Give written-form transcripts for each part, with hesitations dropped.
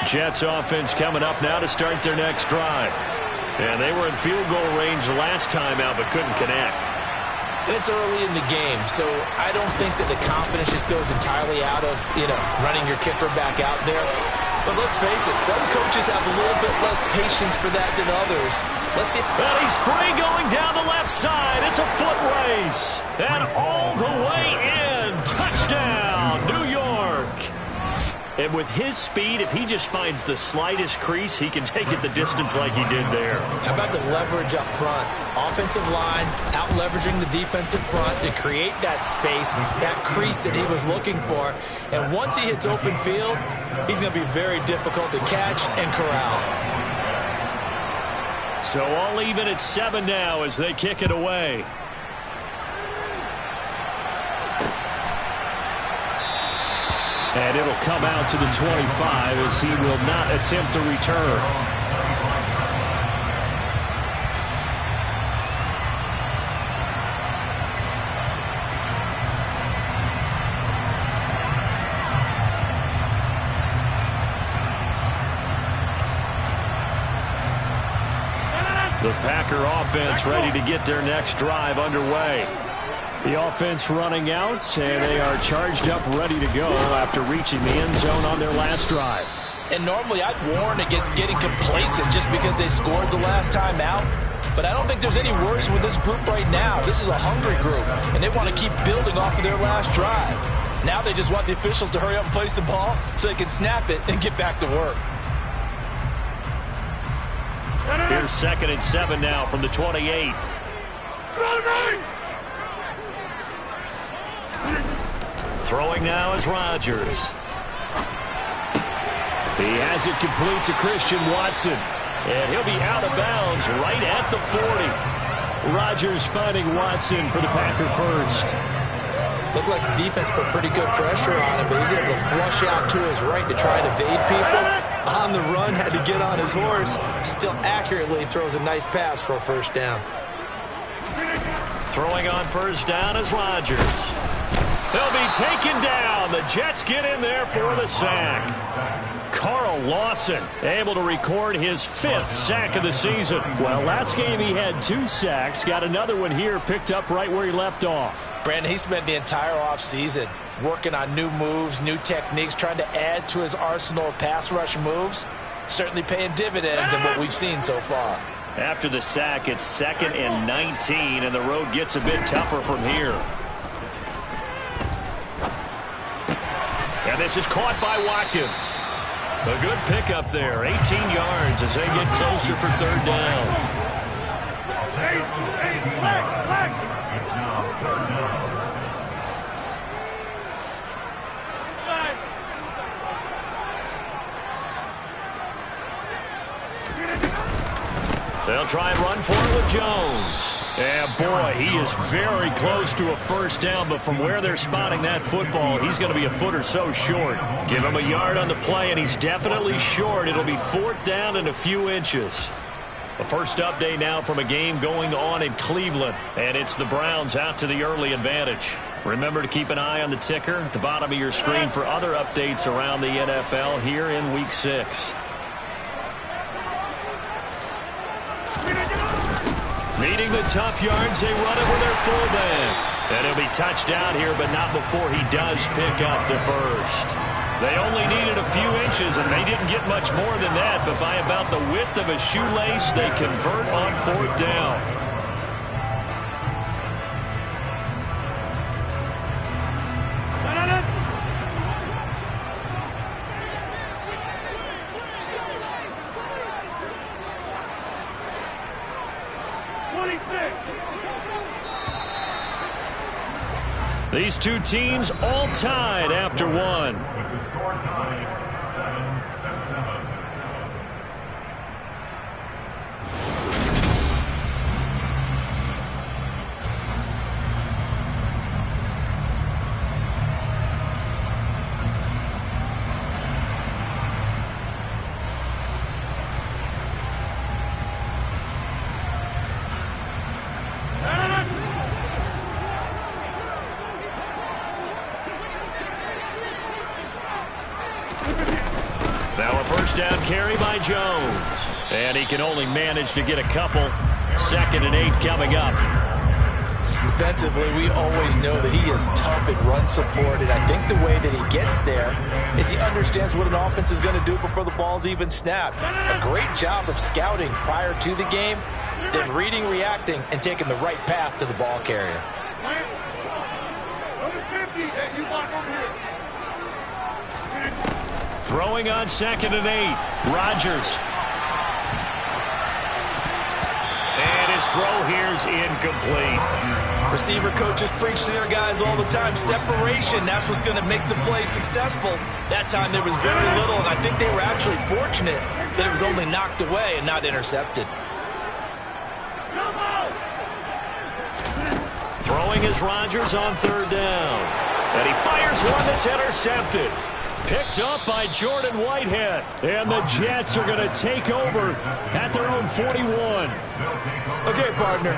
Jets offense coming up now to start their next drive. And they were in field goal range last time out but couldn't connect. And it's early in the game, so I don't think that the confidence just goes entirely out of, running your kicker back out there. But let's face it, some coaches have a little bit less patience for that than others. Let's see. And he's free going down the left side. It's a foot race. And all the way in. Touchdown, New York. And with his speed, if he just finds the slightest crease, he can take it the distance like he did there. How about the leverage up front? Offensive line out leveraging the defensive front to create that space, that crease that he was looking for. And once he hits open field, he's going to be very difficult to catch and corral. So all even at 7 now as they kick it away. And it'll come out to the 25 as he will not attempt a return. The Packer offense ready to get their next drive underway. The offense running out, and they are charged up, ready to go after reaching the end zone on their last drive. And normally I'd warn against getting complacent just because they scored the last time out. But I don't think there's any worries with this group right now. This is a hungry group, and they want to keep building off of their last drive. Now they just want the officials to hurry up and place the ball so they can snap it and get back to work. Here's 2nd and 7 now from the 28. Throwing now is Rodgers. He has it complete to Christian Watson. And he'll be out of bounds right at the 40. Rodgers finding Watson for the Packer first. Looked like the defense put pretty good pressure on him, but he's able to flush out to his right to try and evade people. On the run, had to get on his horse. Still accurately throws a nice pass for a first down. Throwing on first down is Rodgers. He'll be taken down. The Jets get in there for the sack. Carl Lawson able to record his 5th sack of the season. Well, last game he had 2 sacks. Got another one here picked up right where he left off. Brandon, he spent the entire offseason working on new moves, new techniques, trying to add to his arsenal of pass rush moves. Certainly paying dividends in what we've seen so far. After the sack, it's 2nd and 19, and the road gets a bit tougher from here. And this is caught by Watkins. A good pickup there, 18 yards as they get closer for 3rd down. They'll try and run for it with Jones. And boy, he is very close to a first down, but from where they're spotting that football, he's going to be a foot or so short. Give him a yard on the play, and he's definitely short. It'll be 4th down and a few inches. The first update now from a game going on in Cleveland, and it's the Browns out to the early advantage. Remember to keep an eye on the ticker at the bottom of your screen for other updates around the NFL here in Week 6. Needing the tough yards, they run it with their fullback. And he'll be touched down here, but not before he does pick up the first. They only needed a few inches, and they didn't get much more than that, but by about the width of a shoelace, they convert on 4th down. These two teams all tied after one. With the score tied 7-7. A first down carry by Jones. And he can only manage to get a couple. 2nd and 8 coming up. Defensively, we always know that he is tough in run support, and I think the way that he gets there is he understands what an offense is going to do before the ball's even snapped. A great job of scouting prior to the game, then reading, reacting, and taking the right path to the ball carrier. Throwing on 2nd and 8. Rodgers. And his throw here's incomplete. Receiver coaches preach to their guys all the time. Separation, that's what's going to make the play successful. That time there was very little, and I think they were actually fortunate that it was only knocked away and not intercepted. Throwing is Rodgers on 3rd down. And he fires one that's intercepted. Picked up by Jordan Whitehead. And the Jets are going to take over at their own 41. Okay, partner,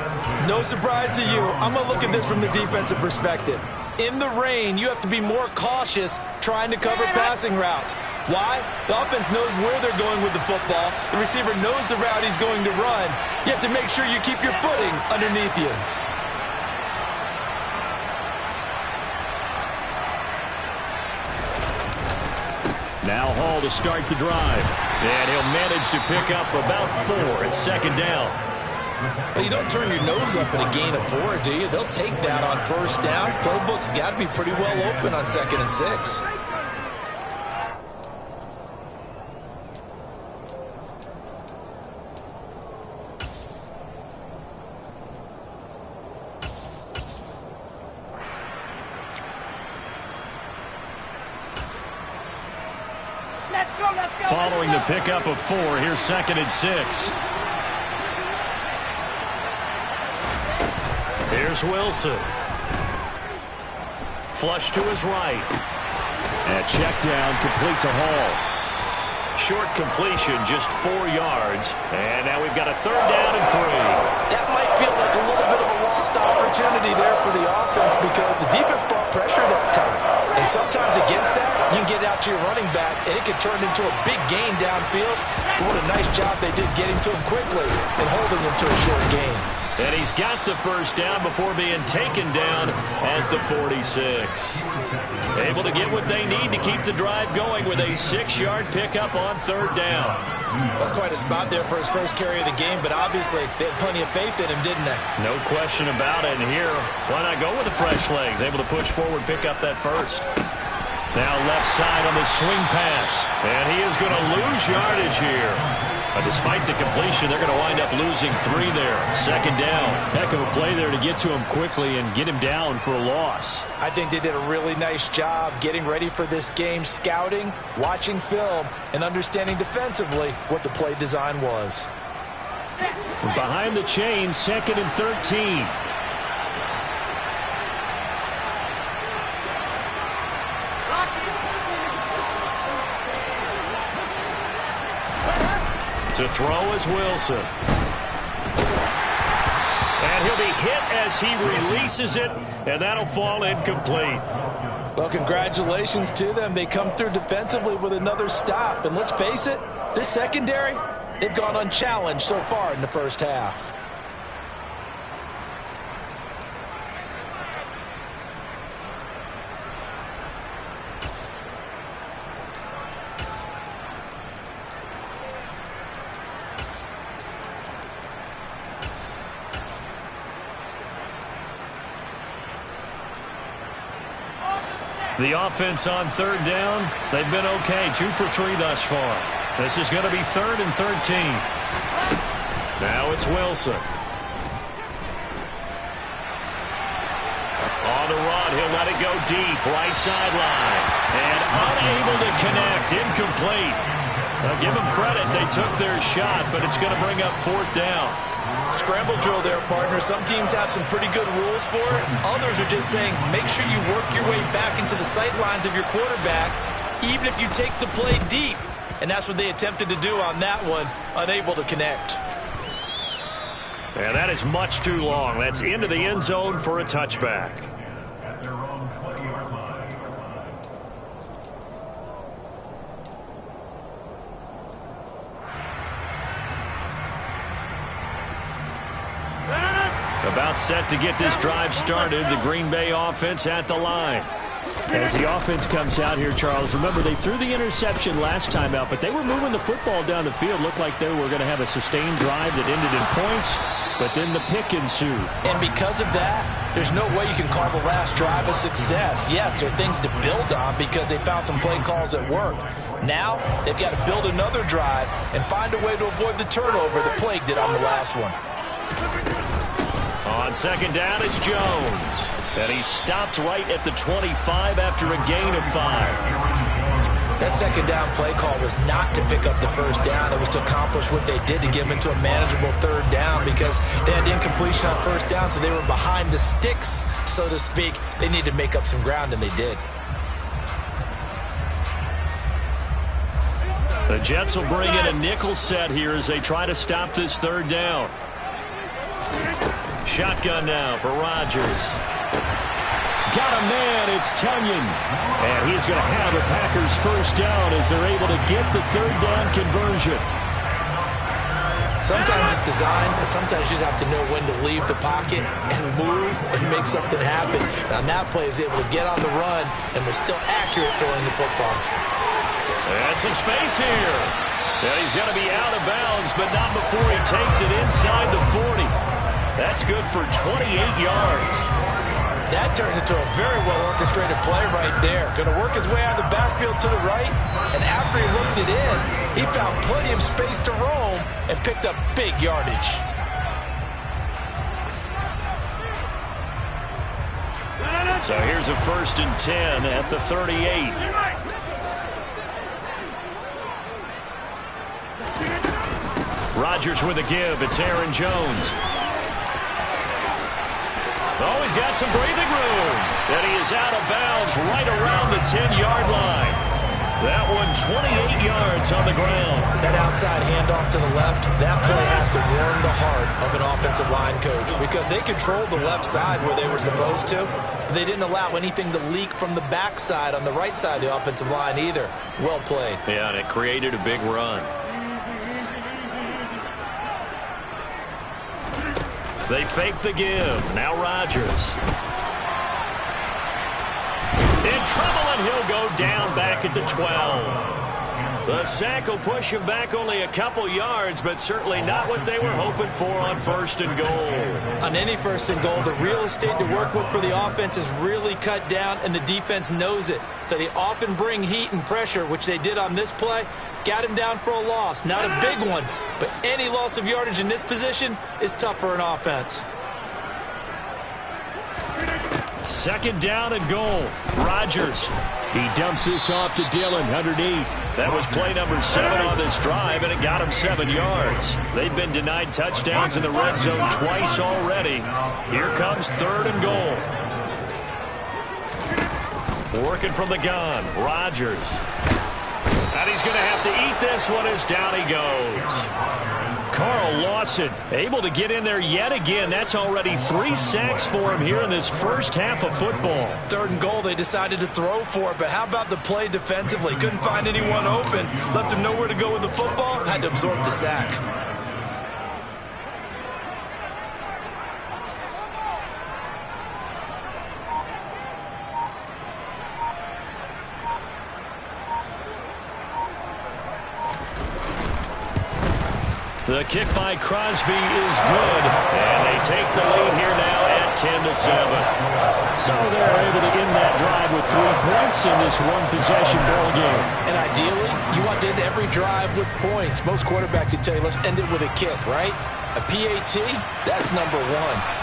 no surprise to you. I'm going to look at this from the defensive perspective. In the rain, you have to be more cautious trying to cover passing routes. Why? The offense knows where they're going with the football. The receiver knows the route he's going to run. You have to make sure you keep your footing underneath you. Now Hall to start the drive. And he'll manage to pick up about 4 at 2nd down. Well, you don't turn your nose up at a gain of 4, do you? They'll take that on 1st down. Playbook's got to be pretty well open on 2nd and 6. Following the pickup of 4, here's 2nd and 6. Here's Wilson. Flush to his right. And check down, complete to Hall. Short completion, just 4 yards. And now we've got a 3rd down and 3. That might feel like a little bit of a lost opportunity there for the offense because the defense brought pressure that time. And sometimes against that, you can get out to your running back, and it can turn into a big gain downfield. But what a nice job they did getting to him quickly and holding him to a short gain. And he's got the 1st down before being taken down at the 46. Able to get what they need to keep the drive going with a 6-yard pickup on 3rd down. That's quite a spot there for his first carry of the game, but obviously they had plenty of faith in him, didn't they? No question about it. And here, why not go with the fresh legs? Able to push forward, pick up that 1st. Now left side on the swing pass. And he is going to lose yardage here. But despite the completion, they're going to wind up losing 3 there. 2nd down. Heck of a play there to get to him quickly and get him down for a loss. I think they did a really nice job getting ready for this game, scouting, watching film, and understanding defensively what the play design was. Behind the chains, 2nd and 13. To throw is Wilson. And he'll be hit as he releases it, and that'll fall incomplete. Well, congratulations to them. They come through defensively with another stop. And let's face it, this secondary, they've gone unchallenged so far in the first half. The offense on 3rd down, they've been okay. 2 for 3 thus far. This is going to be 3rd and 13. Now it's Wilson. On the run, he'll let it go deep, right sideline. And unable to connect, incomplete. I'll give them credit, they took their shot, but it's going to bring up 4th down. Scramble drill there, partner. Some teams have some pretty good rules for it. Others are just saying, make sure you work your way back into the sight lines of your quarterback, even if you take the play deep. And that's what they attempted to do on that one, unable to connect. And that is much too long. That's into the end zone for a touchback. At their own 20-yard line. About set to get this drive started. The Green Bay offense at the line. As the offense comes out here, Charles, remember they threw the interception last time out, but they were moving the football down the field. Looked like they were going to have a sustained drive that ended in points, but then the pick ensued. And because of that, there's no way you can call the last drive a success. Yes, there are things to build on because they found some play calls that work. Now they've got to build another drive and find a way to avoid the turnover that plagued it on the last one. On second down, it's Jones. And he stopped right at the 25 after a gain of 5. That second down play call was not to pick up the first down. It was to accomplish what they did to get them into a manageable third down because they had incompletion on first down, so they were behind the sticks, so to speak. They needed to make up some ground, and they did. The Jets will bring in a nickel set here as they try to stop this third down. Shotgun now for Rodgers. Got a man, it's Tunyon. And he's going to have the Packers first down as they're able to get the third down conversion. Sometimes it's design, and sometimes you just have to know when to leave the pocket and move and make something happen. And on that play, he was able to get on the run and was still accurate throwing the football. And some space here. And he's going to be out of bounds, but not before he takes it inside the 40. That's good for 28 yards. That turned into a very well-orchestrated play right there. Going to work his way out of the backfield to the right, and after he looked it in, he found plenty of space to roam and picked up big yardage. So here's a 1st and 10 at the 38. Rodgers with a give. It's Aaron Jones. Oh, he's got some breathing room. And he is out of bounds right around the 10-yard line. That one 28 yards on the ground. That outside handoff to the left, that play has to warm the heart of an offensive line coach because they controlled the left side where they were supposed to, but they didn't allow anything to leak from the backside on the right side of the offensive line either. Well played. Yeah, and it created a big run. They fake the give. Now Rodgers. In trouble, and he'll go down back at the 12. The sack will push him back only a couple yards, but certainly not what they were hoping for on 1st and goal. On any 1st and goal, the real estate to work with for the offense is really cut down, and the defense knows it. So they often bring heat and pressure, which they did on this play. Got him down for a loss. Not a big one, but any loss of yardage in this position is tough for an offense. 2nd down and goal. Rodgers. He dumps this off to Dillon underneath. That was play number 7 on this drive, and it got him 7 yards. They've been denied touchdowns in the red zone twice already. Here comes 3rd and goal. Working from the gun. Rodgers. And he's going to have to eat this one as down he goes. Carl Lawson able to get in there yet again. That's already 3 sacks for him here in this first half of football. 3rd and goal, they decided to throw for it, but how about the play defensively? Couldn't find anyone open. Left him nowhere to go with the football. Had to absorb the sack. The kick by Crosby is good, and they take the lead here now at 10-7. So they're able to end that drive with 3 points in this one-possession ball game. And ideally, you want to end every drive with points. Most quarterbacks would tell you, let's end it with a kick, right? A PAT, that's number 1.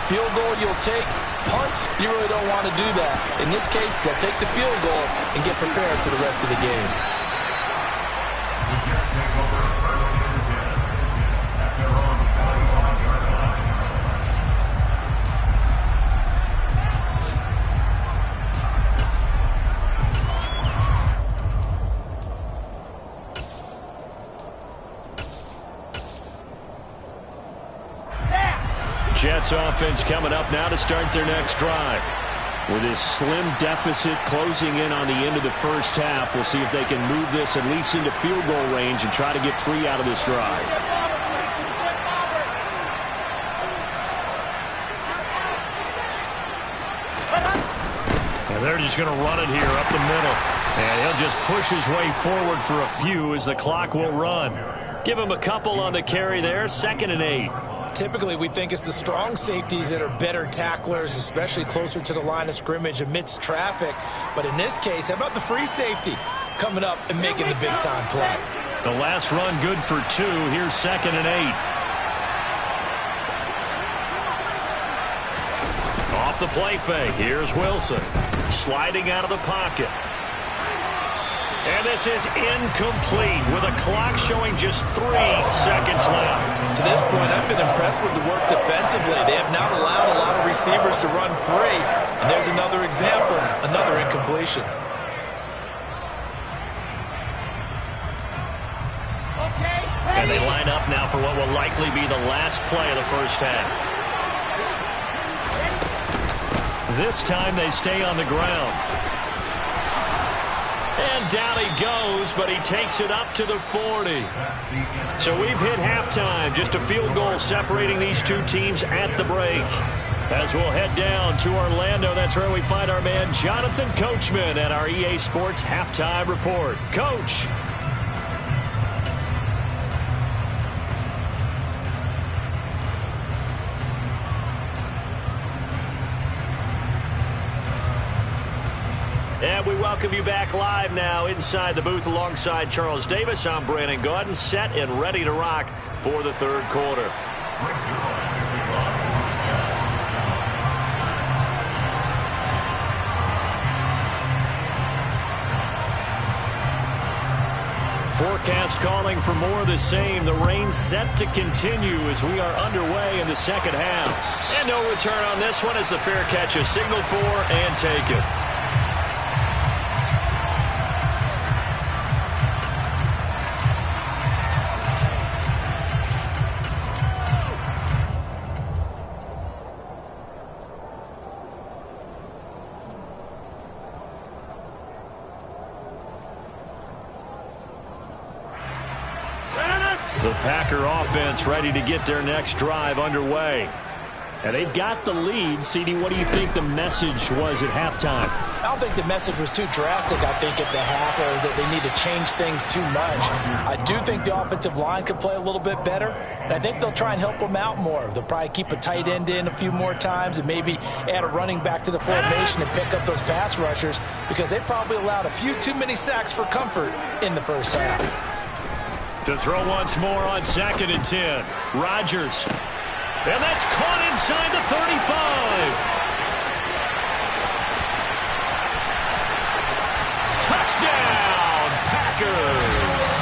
Field goal you'll take. Punts, you really don't want to do that. In this case, they'll take the field goal and get prepared for the rest of the game. Jets offense coming up now to start their next drive. With this slim deficit closing in on the end of the first half, we'll see if they can move this at least into field goal range and try to get 3 out of this drive. just going to run it here up the middle. And he'll just push his way forward for a few as the clock will run. Give him a couple on the carry there, 2nd and 8. Typically, we think it's the strong safeties that are better tacklers, especially closer to the line of scrimmage amidst traffic. But in this case, how about the free safety coming up and making the big-time play? The last run good for 2. Here's 2nd and 8. Off the play fake. Here's Wilson. Sliding out of the pocket. And this is incomplete with a clock showing just 3 seconds left. To this point, I've been impressed with the work defensively. They have not allowed a lot of receivers to run free. And there's another example, another incompletion. And they line up now for what will likely be the last play of the first half. This time they stay on the ground. And down he goes, but he takes it up to the 40. So we've hit halftime. Just a field goal separating these two teams at the break. As we'll head down to Orlando, that's where we find our man Jonathan Coachman at our EA Sports Halftime Report. Coach. And we welcome you back live now inside the booth alongside Charles Davis. I'm Brandon Gaudin, set and ready to rock for the third quarter. Forecast calling for more of the same. The rain set to continue as we are underway in the second half. And no return on this one as the fair catch is signaled for and taken. The Packer offense ready to get their next drive underway. And they've got the lead. CD, what do you think the message was at halftime? I don't think the message was too drastic, I think, at the half, or that they need to change things too much. I do think the offensive line could play a little bit better, and I think they'll try and help them out more. They'll probably keep a tight end in a few more times and maybe add a running back to the formation and pick up those pass rushers because they probably allowed a few too many sacks for comfort in the first half. To throw once more on 2nd and 10. Rodgers. And that's caught inside the 35. Touchdown, Packers.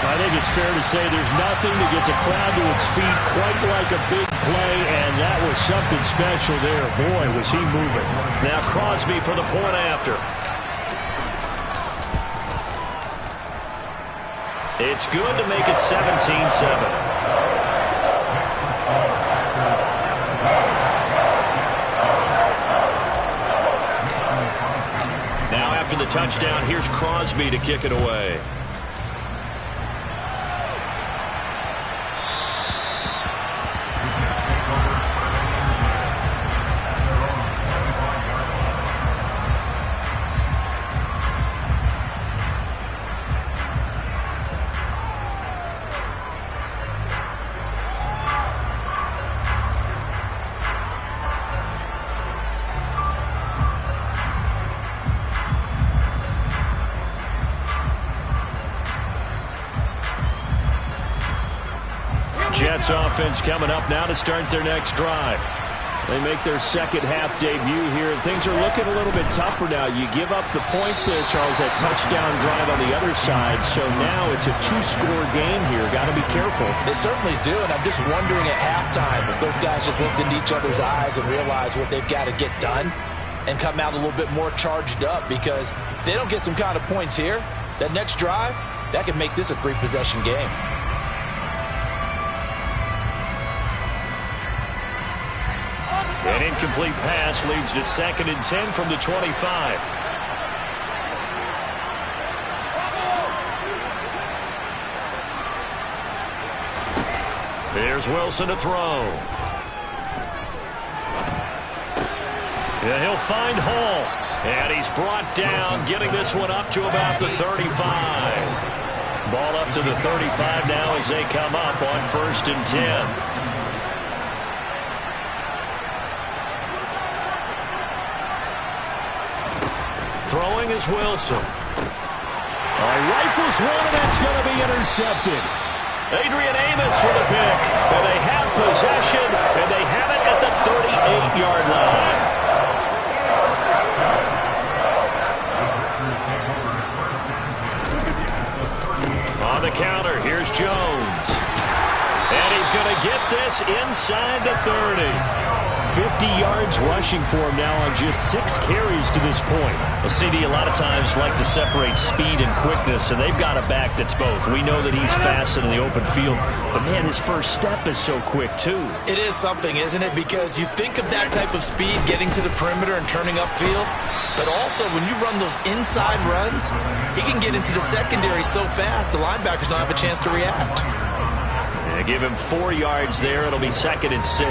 I think it's fair to say there's nothing that gets a crowd to its feet quite like a big play, and that was something special there. Boy, was he moving. Now Crosby for the point after. It's good to make it 17-7. Now after the touchdown, here's Crosby to kick it away. Jets offense coming up now to start their next drive. They make their second half debut here, and things are looking a little bit tougher now. You give up the points there, Charles, that touchdown drive on the other side, so now it's a two-score game here. Got to be careful. They certainly do, and I'm just wondering at halftime if those guys just looked into each other's eyes and realized what they've got to get done and come out a little bit more charged up, because if they don't get some kind of points here, that next drive, that could make this a three-possession game. An incomplete pass leads to 2nd and 10 from the 25. Here's Wilson to throw. Yeah, he'll find Hall. And he's brought down, getting this one up to about the 35. Ball up to the 35 now as they come up on 1st and 10. Throwing is Wilson. Rifles one, and that's going to be intercepted. Adrian Amos with a pick. And they have possession, and they have it at the 38-yard line. On the counter, here's Jones. And he's going to get this inside the 30. 50 yards rushing for him now on just 6 carries to this point. Well, CD, a lot of times like to separate speed and quickness, and they've got a back that's both. We know that he's fast in the open field, but, man, his first step is so quick, too. It is something, isn't it? Because you think of that type of speed getting to the perimeter and turning upfield, but also when you run those inside runs, he can get into the secondary so fast the linebackers don't have a chance to react. Give him 4 yards there. It'll be 2nd and 6.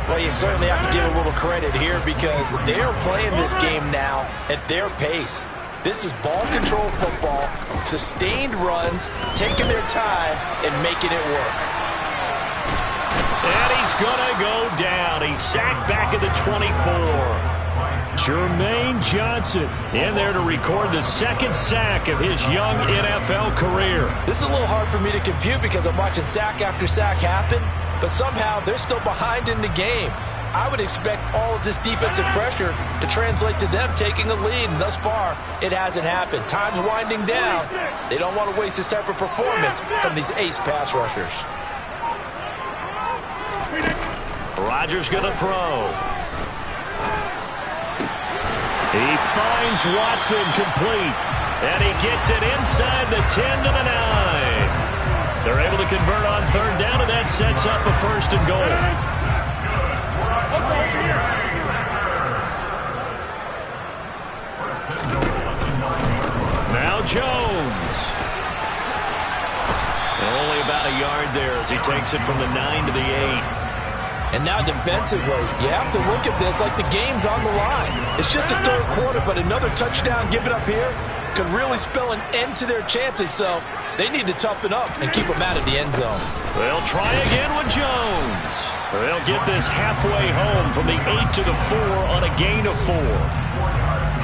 Well, you certainly have to give a little credit here because they're playing this game now at their pace. This is ball control football, sustained runs, taking their time, and making it work. And he's going to go down. He's sacked back at the 24. Jermaine Johnson in there to record the 2nd sack of his young NFL career. This is a little hard for me to compute because I'm watching sack after sack happen, but somehow they're still behind in the game. I would expect all of this defensive pressure to translate to them taking a lead, and thus far, it hasn't happened. Time's winding down. They don't want to waste this type of performance from these ace pass rushers. Rodgers going to throw. He finds Watson complete. And he gets it inside the 10 to the 9. They're able to convert on 3rd down, and that sets up a 1st and goal. Now Jones. Only about a yard there as he takes it from the 9 to the 8. And now defensively, you have to look at this like the game's on the line. It's just the 3rd quarter, but another touchdown given up here could really spell an end to their chances. So they need to toughen up and keep them out of the end zone. They'll try again with Jones. They'll get this halfway home from the 8 to the 4 on a gain of 4.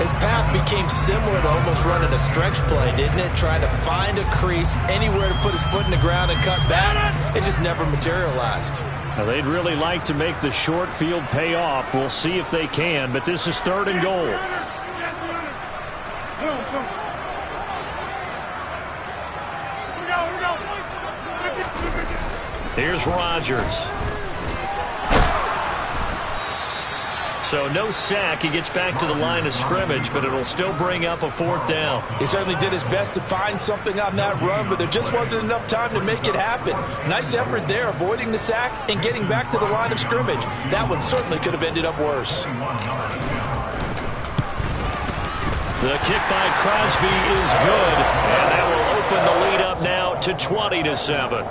His path became similar to almost running a stretch play, didn't it? Trying to find a crease, anywhere to put his foot in the ground and cut back. It just never materialized. Now, they'd really like to make the short field pay off. We'll see if they can, but this is 3rd and goal. Here's Rodgers. So no sack. He gets back to the line of scrimmage, but it'll still bring up a 4th down. He certainly did his best to find something on that run, but there just wasn't enough time to make it happen. Nice effort there, avoiding the sack and getting back to the line of scrimmage. That one certainly could have ended up worse. The kick by Crosby is good, and that will open the lead up now to 20-7.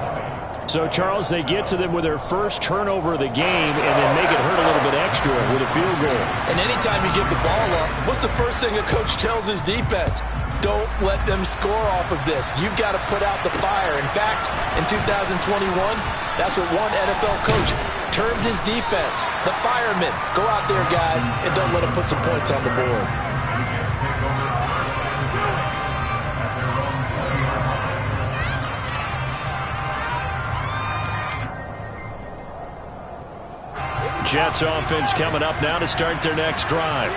So, Charles, they get to them with their first turnover of the game and then make it hurt a little bit extra with a field goal. And anytime you give the ball up, what's the first thing a coach tells his defense? Don't let them score off of this. You've got to put out the fire. In fact, in 2021, that's what one NFL coach termed his defense. The firemen. Go out there, guys, and don't let them put some points on the board. Jets offense coming up now to start their next drive.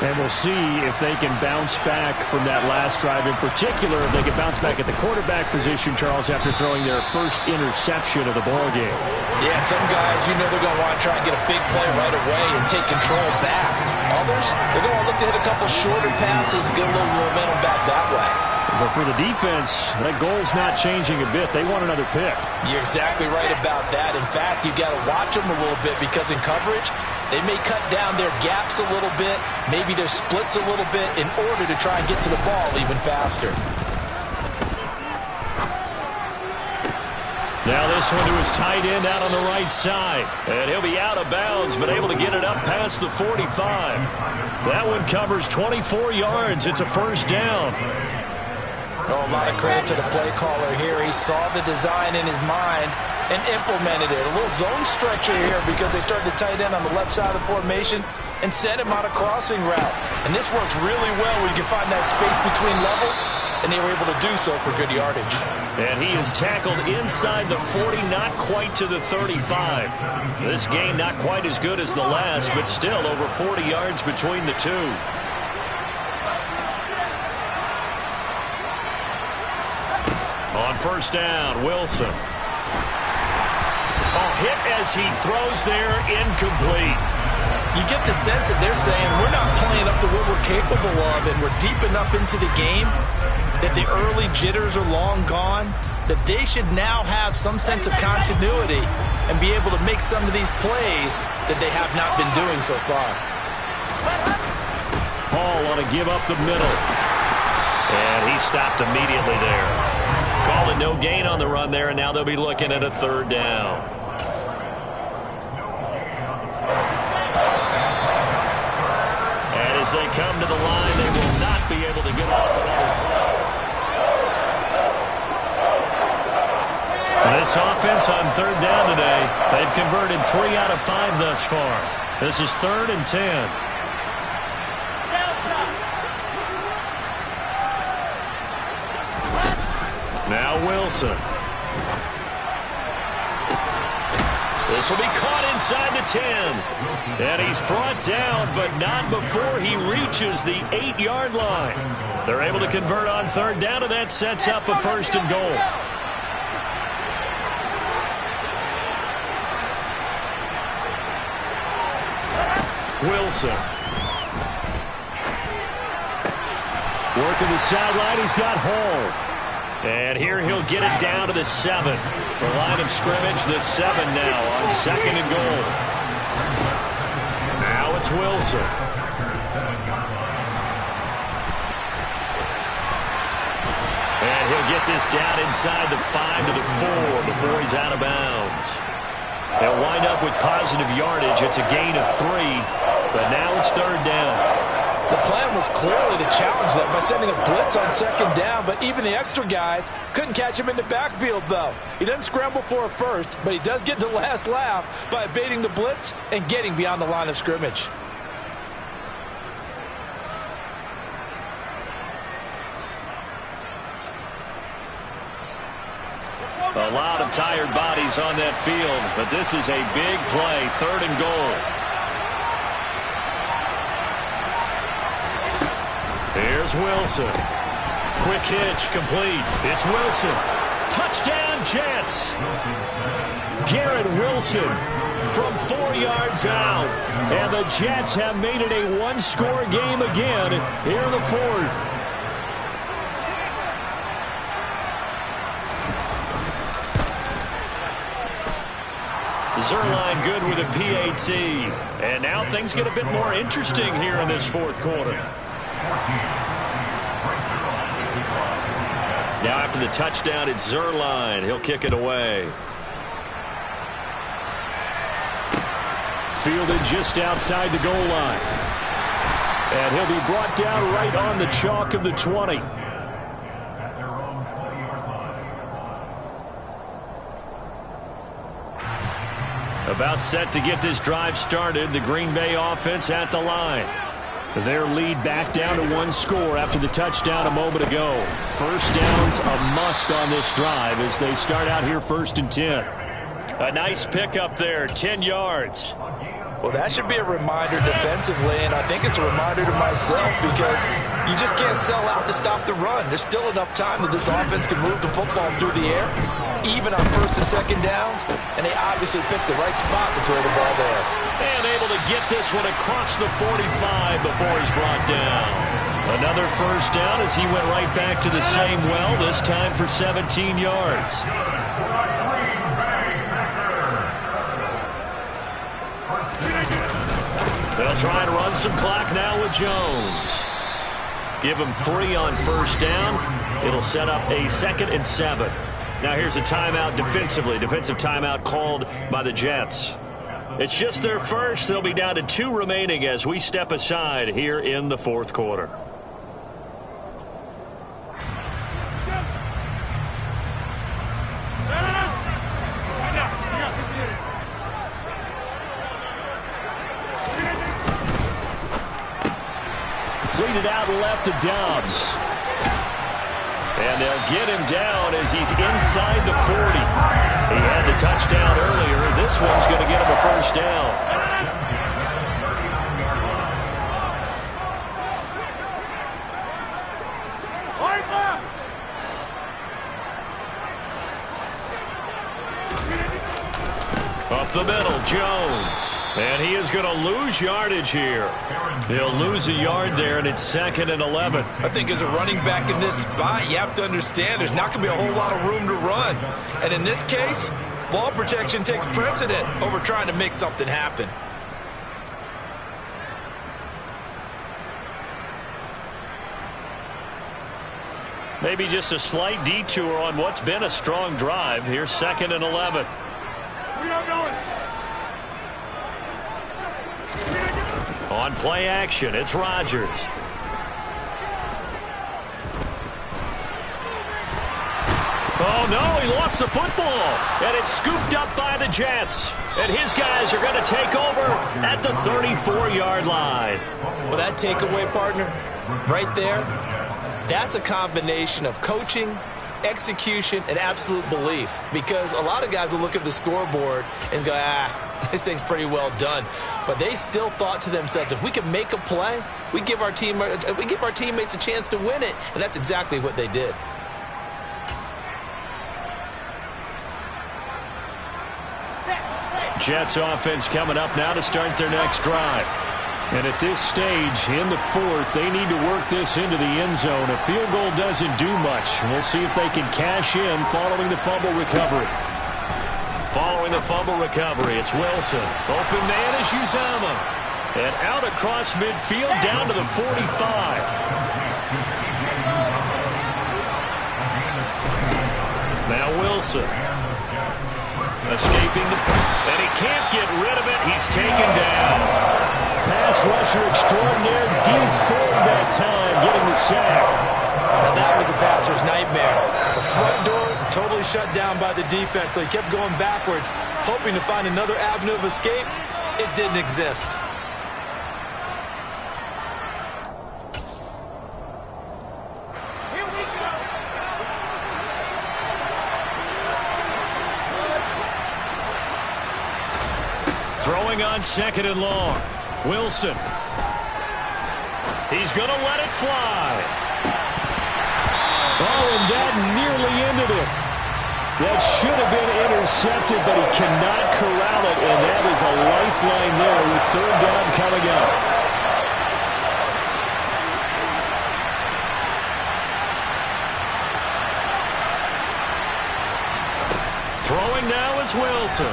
And we'll see if they can bounce back from that last drive. In particular, if they can bounce back at the quarterback position, Charles, after throwing their first interception of the ball game. Yeah, some guys, you know they're going to want to try and get a big play right away and take control back. Others, they're going to look to hit a couple shorter passes, get a little momentum back that way. But for the defense, that goal's not changing a bit. They want another pick. You're exactly right about that. In fact, you've got to watch them a little bit because in coverage, they may cut down their gaps a little bit, maybe their splits a little bit in order to try and get to the ball even faster. Now this one to his tight end out on the right side. And he'll be out of bounds, but able to get it up past the 45. That one covers 24 yards. It's a first down. Oh, a lot of credit to the play caller here. He saw the design in his mind and implemented it. A little zone stretcher here because they started the tight end on the left side of the formation and sent him on a crossing route. And this works really well when you can find that space between levels, and they were able to do so for good yardage. And he is tackled inside the 40, not quite to the 35. This gain not quite as good as the last, but still over 40 yards between the two. On first down, Wilson. Oh, hit as he throws there, incomplete. You get the sense that they're saying we're not playing up to what we're capable of, and we're deep enough into the game that the early jitters are long gone, that they should now have some sense of continuity and be able to make some of these plays that they have not been doing so far. Hall want to give up the middle. And he stopped immediately there. Call it no gain on the run there, and now they'll be looking at a third down. And as they come to the line, they will not be able to get off another play. This offense on third down today, they've converted 3 out of 5 thus far. This is 3rd and 10. Now Wilson. This will be caught inside the 10. And he's brought down, but not before he reaches the 8-yard line. They're able to convert on third down, and that sets up a first and goal. Wilson. Working the sideline, he's got Hall. And here he'll get it down to the 7. The line of scrimmage, the 7 now on second and goal. Now it's Wilson. And he'll get this down inside the 5 to the 4 before he's out of bounds. They'll wind up with positive yardage. It's a gain of 3, but now it's third down. The plan was clearly to challenge them by sending a blitz on second down, but even the extra guys couldn't catch him in the backfield, though. He doesn't scramble for a first, but he does get the last laugh by evading the blitz and getting beyond the line of scrimmage. A lot of tired bodies on that field, but this is a big play, 3rd and goal. Here's Wilson. Quick hitch, complete. It's Wilson. Touchdown, Jets. Garrett Wilson from 4 yards out. And the Jets have made it a one-score game again here in the 4th. Zuerlein good with a PAT. And now things get a bit more interesting here in this 4th quarter. Now after the touchdown, it's Zuerlein. He'll kick it away. Fielded just outside the goal line. And he'll be brought down right on the chalk of the 20. About set to get this drive started. The Green Bay offense at the line. Their lead back down to 1 score after the touchdown a moment ago. First down's a must on this drive as they start out here 1st and 10. A nice pickup there, 10 yards. Well, that should be a reminder defensively, and I think it's a reminder to myself because you just can't sell out to stop the run. There's still enough time that this offense can move the football through the air, even on 1st and 2nd downs, and they obviously picked the right spot to throw the ball there. And able to get this one across the 45 before he's brought down. Another first down as he went right back to the same well, this time for 17 yards. They'll try and run some clock now with Jones. Give him 3 on first down. It'll set up a 2nd and 7. Now here's a timeout defensively. Defensive timeout called by the Jets. It's just their first. They'll be down to 2 remaining as we step aside here in the fourth quarter. Completed out left to Dobbs. And they'll get him down as he's inside the 40. He had the touchdown earlier. This one's going to get him a first down. Up the middle, Jones. And he is going to lose yardage here. They'll lose a yard there, and it's 2nd and 11. I think as a running back in this spot, you have to understand there's not going to be a whole lot of room to run. And in this case, ball protection takes precedent over trying to make something happen. Maybe just a slight detour on what's been a strong drive. Here's 2nd and 11. On play action, it's Rodgers. Oh, no, he lost the football. And it's scooped up by the Jets. And his guys are going to take over at the 34-yard line. Well, that takeaway, partner, right there, that's a combination of coaching, execution, and absolute belief. Because a lot of guys will look at the scoreboard and go, this thing's pretty well done. But they still thought to themselves, if we can make a play, we give our teammates a chance to win it. And that's exactly what they did. Jets offense coming up now to start their next drive. And at this stage, in the 4th, they need to work this into the end zone. A field goal doesn't do much. We'll see if they can cash in following the fumble recovery. Following the fumble recovery, it's Wilson. Open man is Uzomah. And out across midfield down to the 45. Now Wilson. Escaping and he can't get rid of it. He's taken down. Pass rusher extraordinaire, Dee Ford that time, getting the sack. Now that was a passer's nightmare. The front door totally shut down by the defense, so he kept going backwards, hoping to find another avenue of escape. It didn't exist. Throwing on 2nd and long. Wilson. He's going to let it fly. Oh, and that nearly ended it. That should have been intercepted, but he cannot corral it, and that is a lifeline there with 3rd down coming up. Throwing now is Wilson.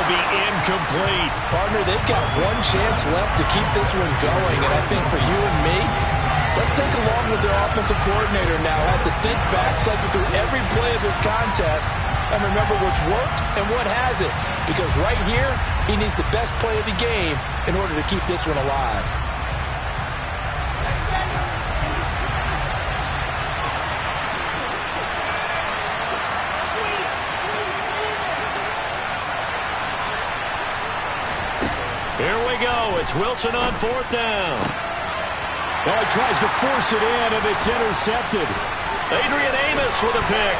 Be incomplete. Partner, they've got one chance left to keep this one going, and I think for you and me, let's think along with their offensive coordinator now. Has to think back, cycle through every play of this contest, and remember what's worked and what hasn't. Because right here, he needs the best play of the game in order to keep this one alive. Here we go. It's Wilson on 4th down. Well, he tries to force it in, and it's intercepted. Adrian Amos with a pick.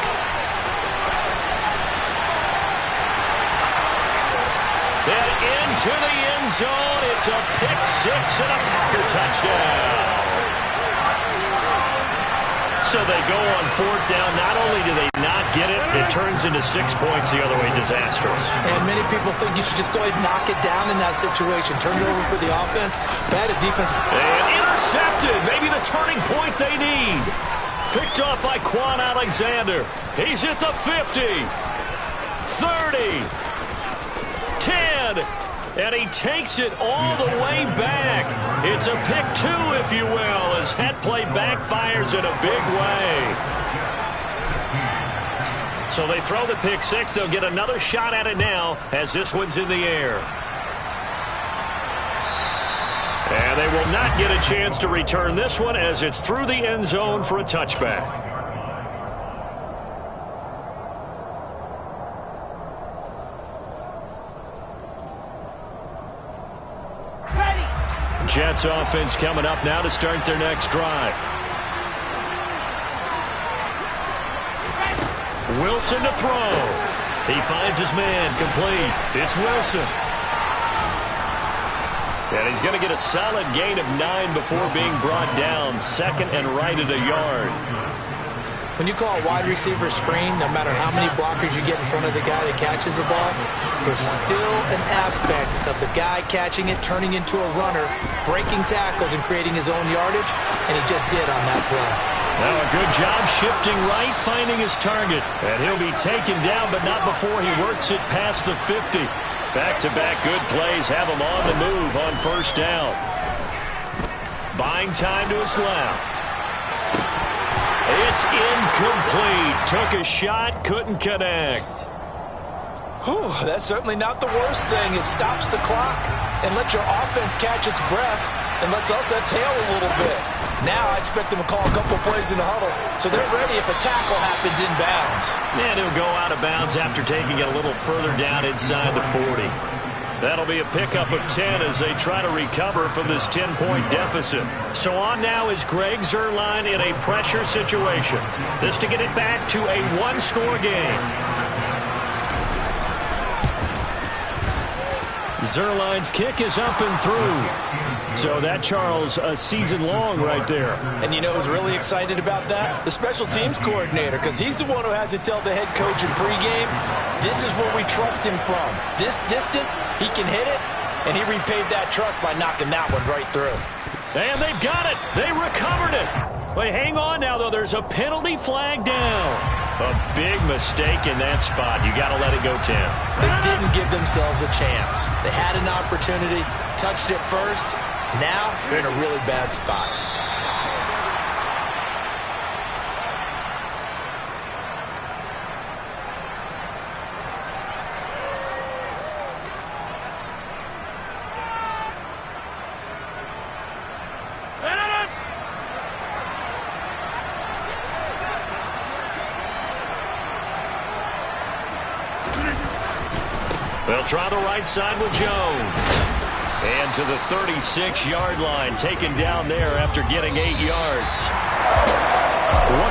And into the end zone. It's a pick 6 and a Packer touchdown. So they go on 4th down. Not only do they not get it, it turns into 6 points the other way. Disastrous. And many people think you should just go ahead and knock it down in that situation. Turn it over for the offense. Bad defense. And intercepted. Maybe the turning point they need. Picked off by Quan Alexander. He's at the 50. 30. 10. And he takes it all the way back. It's a pick 2, if you will, as that play backfires in a big way. So they throw the pick 6. They'll get another shot at it now as this one's in the air. And they will not get a chance to return this one as it's through the end zone for a touchback. Jets offense coming up now to start their next drive. Wilson to throw. He finds his man complete. It's Wilson. And he's going to get a solid gain of 9 before being brought down. Second and right at a yard. When you call a wide receiver screen, no matter how many blockers you get in front of the guy that catches the ball, there's still an aspect of the guy catching it, turning into a runner, breaking tackles and creating his own yardage, and he just did on that play. Now a good job shifting right, finding his target. And he'll be taken down, but not before he works it past the 50. Back-to-back good plays have him on the move on first down. Buying time to his left. It's incomplete. Took a shot, couldn't connect. Whew, that's certainly not the worst thing. It stops the clock and lets your offense catch its breath and lets us exhale a little bit. Now I expect them to call a couple plays in the huddle so they're ready if a tackle happens inbounds. And he'll go out of bounds after taking it a little further down inside the 40. That'll be a pickup of 10 as they try to recover from this 10-point deficit. So on now is Greg Zuerlein in a pressure situation. This to get it back to a one-score game. Zuerlein's kick is up and through. So that, Charles, a season long right there. And you know who's really excited about that? The special teams coordinator, because he's the one who has to tell the head coach in pregame, this is where we trust him from. This distance, he can hit it, and he repaid that trust by knocking that one right through. And they've got it. They recovered it. Wait, hang on now, though. There's a penalty flag down. A big mistake in that spot. You got to let it go, Tim. They didn't give themselves a chance. They had an opportunity, touched it first. Now they're in a really bad spot. They'll try the right side with Jones. And to the 36-yard line, taken down there after getting 8 yards. What